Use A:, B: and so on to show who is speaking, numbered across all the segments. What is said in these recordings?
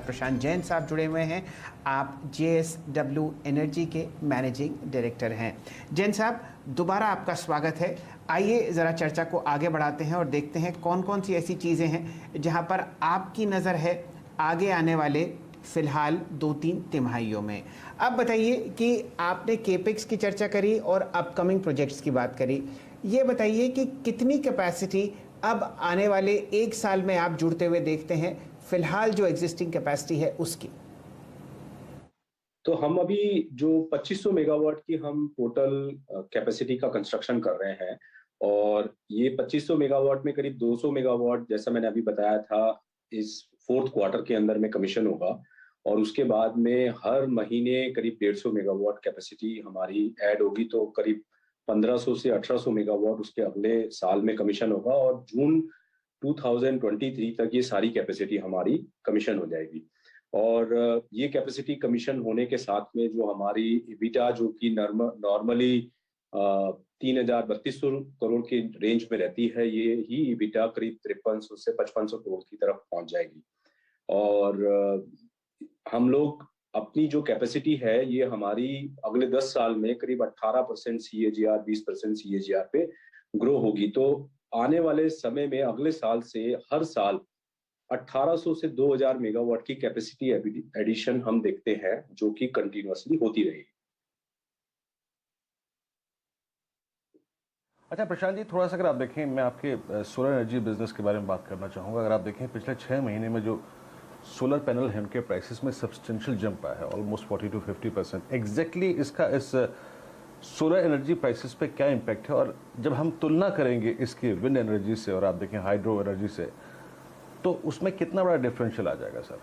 A: प्रशांत जैन साहब जुड़े हुए हैं। आप JSW एनर्जी के मैनेजिंग डायरेक्टर हैं। जैन साहब, दोबारा आपका स्वागत है। आइए ज़रा चर्चा को आगे बढ़ाते हैं और देखते हैं कौन कौन सी ऐसी चीज़ें हैं जहां पर आपकी नज़र है आगे आने वाले फ़िलहाल 2-3 तिमाहियों में। अब बताइए कि आपने केपेक्स की चर्चा करी और अपकमिंग प्रोजेक्ट्स की बात करी। ये बताइए कि कितनी कैपेसिटी अब आने वाले 1 साल में आप जुड़ते हुए देखते हैं, फिलहाल जो एग्जिस्टिंग कैपेसिटी है उसकी?
B: तो हम अभी जो 2500 मेगावाट की हम टोटल कैपेसिटी का कंस्ट्रक्शन कर रहे हैं, और ये 2500 मेगावाट में करीब 200 मेगावाट, जैसा मैंने अभी बताया था, इस फोर्थ क्वार्टर के अंदर में कमीशन होगा। और उसके बाद में हर महीने करीब 150 मेगावाट कैपेसिटी हमारी ऐड होगी, तो करीब 1500 से 1800 मेगावाट उसके अगले साल में कमीशन होगा, और जून 2023 तक ये सारी कैपेसिटी हमारी कमीशन हो जाएगी। और ये कैपेसिटी कमीशन होने के साथ में जो हमारी इबिटा, जो कि नॉर्मली 3,3200 करोड़ की रेंज में रहती है, ये ही इबिटा करीब 5300 से 5500 करोड़ की तरफ पहुंच जाएगी। और हम लोग अपनी जो कैपेसिटी है, ये हमारी अगले 10 साल में करीब 18% CAGR, 20% CAGR पे ग्रो होगी। तो आने वाले समय में अगले साल से हर साल 1800 से 2000 मेगावाट की कैपेसिटी एडिशन हम देखते हैं, जो कि कंटिन्यूअसली होती रहेगी।
C: अच्छा प्रशांत जी, थोड़ा सा अगर आप देखें, मैं आपके सोलर एनर्जी बिजनेस के बारे में बात करना चाहूँगा। अगर आप देखें पिछले 6 महीने में जो सोलर पैनल है उनके प्राइसेस में सब्सटेंशियल जंप आया है, ऑलमोस्ट 40 to 50%। एग्जैक्टली इसका इस सोलर एनर्जी प्राइसेस पे क्या इम्पैक्ट है, और जब हम तुलना करेंगे इसकी विंड एनर्जी से और आप देखें हाइड्रो एनर्जी से, तो उसमें कितना बड़ा डिफरेंशियल आ जाएगा सर?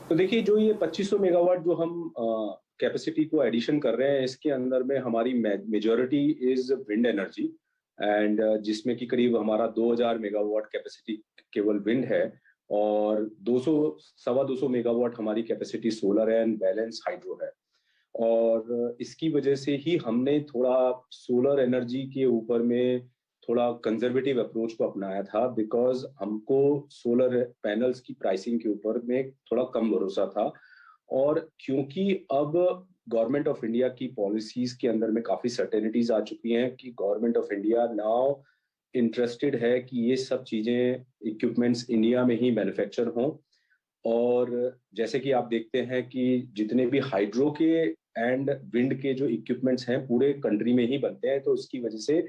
B: तो देखिए, जो ये 2500 मेगावाट जो हम कैपेसिटी को एडिशन कर रहे हैं, इसके अंदर में हमारी majority is wind energy, and जिसमें कि करीब हमारा 2000 मेगावाट कैपेसिटी केवल विंड है, और 200 मेगावाट हमारी कैपेसिटी सोलर है, एंड बैलेंस हाइड्रो है। और इसकी वजह से ही हमने थोड़ा सोलर एनर्जी के ऊपर में थोड़ा कंजर्वेटिव अप्रोच को अपनाया था, बिकॉज हमको सोलर पैनल्स की प्राइसिंग के ऊपर में थोड़ा कम भरोसा था। और क्योंकि अब गवर्नमेंट ऑफ इंडिया की पॉलिसीज के अंदर में काफी सर्टेनिटीज आ चुकी हैं कि government of India now interested है कि ये सब चीजें, इक्विपमेंट्स इंडिया में ही मैन्युफैक्चर हों। और जैसे कि आप देखते हैं कि जितने भी हाइड्रो के एंड विंड के जो इक्विपमेंट्स हैं पूरे कंट्री में ही बनते हैं, तो उसकी वजह से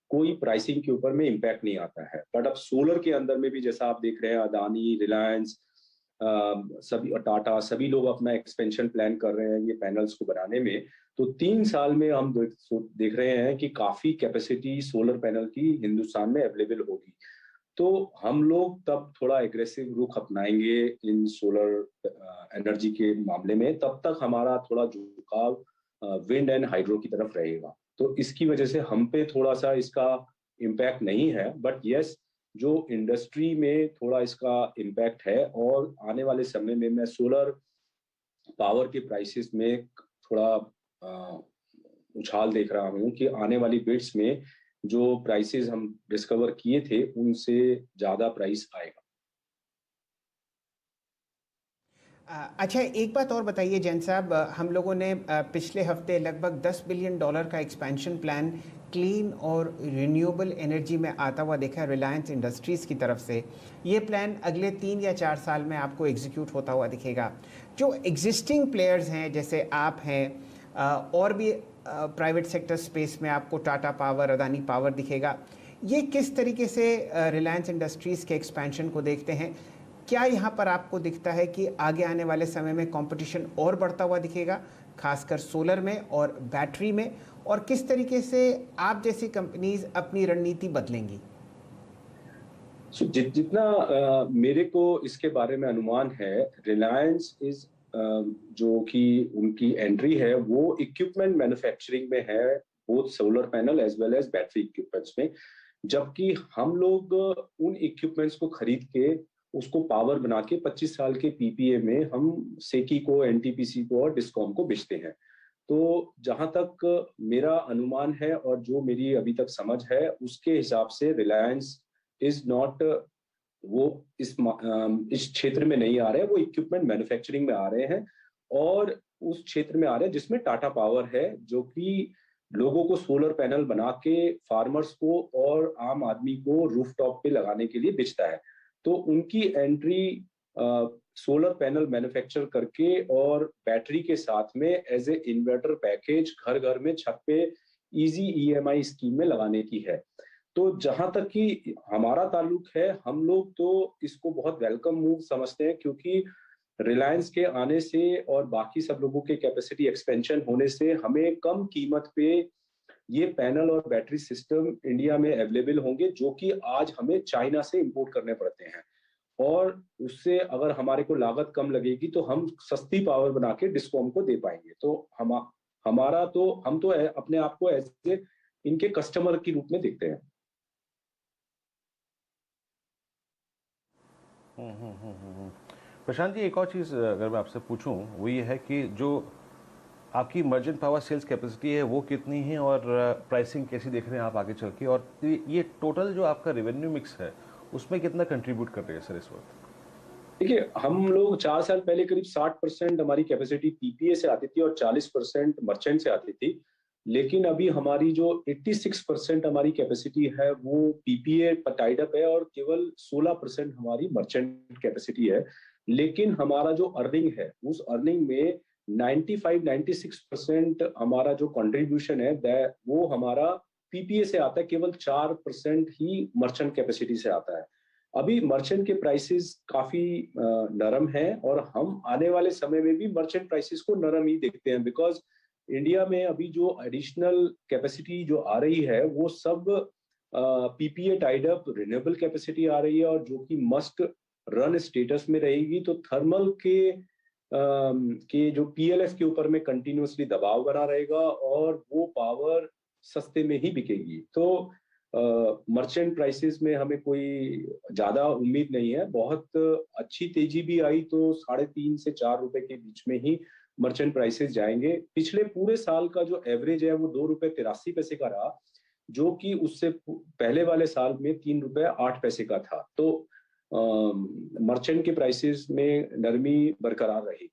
B: कोई प्राइसिंग के ऊपर में इम्पैक्ट नहीं आता है। बट अब सोलर के अंदर में भी जैसा आप देख रहे हैं, अदानी, रिलायंस, सभी टाटा, सभी लोग अपना एक्सपेंशन प्लान कर रहे हैं ये पैनल्स को बनाने में। तो 3 साल में हम देख रहे हैं कि काफी कैपेसिटी सोलर पैनल की हिंदुस्तान में अवेलेबल होगी। तो हम लोग तब थोड़ा एग्रेसिव रुख अपनाएंगे इन सोलर एनर्जी के मामले में, तब तक हमारा थोड़ा झुकाव विंड एंड हाइड्रो की तरफ रहेगा। तो इसकी वजह से हम पे थोड़ा सा इसका इम्पैक्ट नहीं है, बट यस, जो इंडस्ट्री में थोड़ा इसका इम्पैक्ट है। और आने वाले समय में मैं सोलर पावर के प्राइसेस में थोड़ा उछाल देख रहा हूँ कि आने वाली बिड्स में जो प्राइसेस हम डिस्कवर किए थे उनसे ज्यादा प्राइस आएगा।
A: अच्छा, एक बात और बताइए जैन साहब, हम लोगों ने पिछले हफ्ते लगभग $10 बिलियन का एक्सपेंशन प्लान क्लीन और रिन्यूएबल एनर्जी में आता हुआ देखा है रिलायंस इंडस्ट्रीज़ की तरफ से। ये प्लान अगले 3 या 4 साल में आपको एग्जीक्यूट होता हुआ दिखेगा। जो एग्जिस्टिंग प्लेयर्स हैं जैसे आप हैं, और भी प्राइवेट सेक्टर स्पेस में आपको टाटा पावर, अदानी पावर दिखेगा। ये किस तरीके से रिलायंस इंडस्ट्रीज़ के एक्सपेंशन को देखते हैं? क्या यहाँ पर आपको दिखता है कि आगे आने वाले समय में कंपटीशन और बढ़ता हुआ दिखेगा, खासकर सोलर में और बैटरी में? और किस तरीके से आप जैसी कंपनीज अपनी रणनीति बदलेंगी?
B: जितना मेरे को इसके बारे में अनुमान है, रिलायंस इज जो कि उनकी एंट्री है वो इक्विपमेंट मैन्युफैक्चरिंग में है, both solar panel as well as battery equipments में। जबकि हम लोग उन इक्विपमेंट्स को खरीद के उसको पावर बना के 25 साल के पीपीए में हम सेकी को, एनटीपीसी को और डिस्कॉम को बेचते हैं। तो जहां तक मेरा अनुमान है और जो मेरी अभी तक समझ है, उसके हिसाब से रिलायंस इज नॉट वो इस क्षेत्र में नहीं आ रहे हैं, वो इक्विपमेंट मैन्युफैक्चरिंग में आ रहे हैं और उस क्षेत्र में आ रहे हैं जिसमें टाटा पावर है, जो कि लोगों को सोलर पैनल बना के फार्मर्स को और आम आदमी को रूफटॉप पे लगाने के लिए बेचता है। तो उनकी एंट्री सोलर पैनल मैन्युफैक्चर करके और बैटरी के साथ में एज ए इन्वर्टर पैकेज घर घर में छत पे इजी ईएमआई स्कीम में लगाने की है। तो जहां तक कि हमारा ताल्लुक है, हम लोग तो इसको बहुत वेलकम मूव समझते हैं, क्योंकि रिलायंस के आने से और बाकी सब लोगों के कैपेसिटी एक्सपेंशन होने से हमें कम कीमत पे ये पैनल और बैटरी सिस्टम इंडिया में अवेलेबल होंगे, जो कि आज हमें चाइना से इंपोर्ट करने पड़ते हैं। और उससे अगर हमारे को लागत कम लगेगी तो हम सस्ती पावर बना के डिस्कॉम को दे पाएंगे। तो हमारा तो हम तो अपने आप को ऐसे इनके कस्टमर के रूप में देखते हैं।
C: प्रशांत जी, एक और चीज़ अगर मैं आपसे पूछूं वो ये है कि जो आपकी मर्चेंट पावर सेल्स कैपेसिटी है वो कितनी है और प्राइसिंग कैसी देख रहे हैं आप आगे चल के, और ये टोटल जो आपका रेवेन्यू मिक्स है उसमें कितना कंट्रीब्यूट कर रही है सर इस वक्त?
B: देखिए, हम लोग 4 साल पहले करीब 60% हमारी कैपेसिटी पीपीए से आती थी और 40% मर्चेंट से आती थी। लेकिन अभी हमारी जो 86% हमारी कैपेसिटी है वो पीपीए पर टाइड अप है और केवल 16% हमारी मर्चेंट कैपेसिटी है। लेकिन हमारा जो अर्निंग है, उस अर्निंग में 95-96% हमारा जो कंट्रीब्यूशन है वो हमारा पीपीए से आता है, केवल 4% ही मर्चेंट कैपेसिटी से आता है। अभी मर्चेंट के प्राइसेस काफी नरम हैं और हम आने वाले समय में भी मर्चेंट प्राइसेस को नरम ही देखते हैं, बिकॉज इंडिया में अभी जो एडिशनल कैपेसिटी जो आ रही है वो सब PPA tied up renewable capacity आ रही है और जो कि मस्ट रन स्टेटस में रहेगी। तो थर्मल के जो पीएलएफ के ऊपर में कंटिन्यूअसली दबाव बना रहेगा और वो पावर सस्ते में ही बिकेगी। तो मर्चेंट प्राइसेस में हमें कोई ज्यादा उम्मीद नहीं है। बहुत अच्छी तेजी भी आई तो 3.5 से 4 रुपए के बीच में ही मर्चेंट प्राइसेस जाएंगे। पिछले पूरे साल का जो एवरेज है वो 2 रुपए 83 पैसे का रहा, जो कि उससे पहले वाले साल में 3 रुपए 8 पैसे का था। तो मर्चेंट के प्राइसेस में नरमी बरकरार रही।